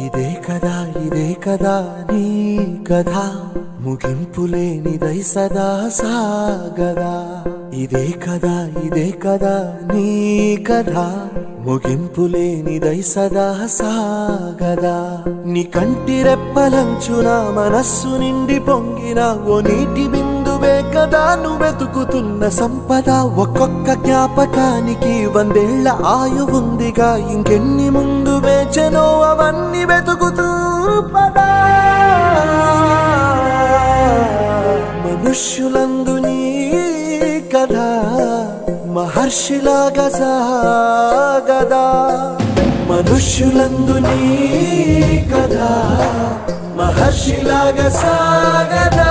ఇదే కదా నీ కథ ముగింపులేనిదై సదా సాగదా ఇదే కదా నీ కథ ముగింపులేనిదై సదా సాగదా నీ కంటి రెప్పలంచున మనస్సు నిండి పొంగిన ఓ నీటి బిందువే కదా నువ్వెతుకుతున్న సంపద ఒక్కొక్క జ్ఞాపకానికి 100 ఏళ్ల ఆయువుందిగా ఇంకెన్ని ముందు వేచెనో అవన్నీ వెతుకుతూ పదా మనుష్యులందు నీ కథ మహర్షిలాగా సాగదా మనుష్యులందు నీ కథ మహర్షిలాగా సాగదా